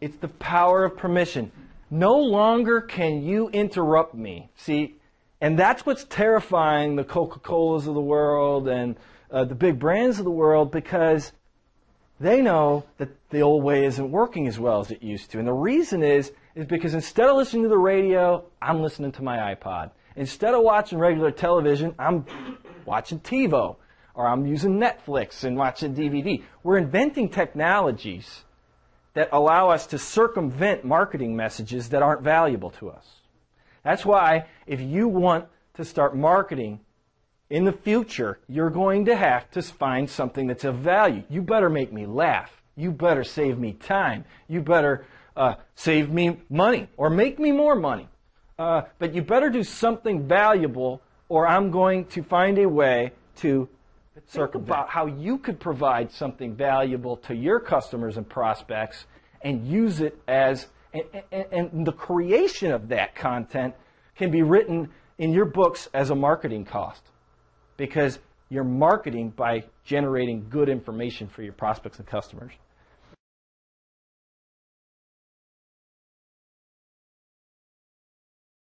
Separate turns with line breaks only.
It's the power of permission. No longer can you interrupt me. See, and that's what's terrifying the Coca-Colas of the world and the big brands of the world, because they know that the old way isn't working as well as it used to. And the reason is because instead of listening to the radio, I'm listening to my iPod. Instead of watching regular television, I'm watching TiVo, or I'm using Netflix and watching DVD. We're inventing technologies that allow us to circumvent marketing messages that aren't valuable to us. That's why if you want to start marketing in the future, you're going to have to find something that's of value. You better make me laugh. You better save me time. You better save me money or make me more money. But you better do something valuable, or I'm going to find a way to circumvent. Think about how you could provide something valuable to your customers and prospects and use it as, and the creation of that content can be written in your books as a marketing cost, because you're marketing by generating good information for your prospects and customers.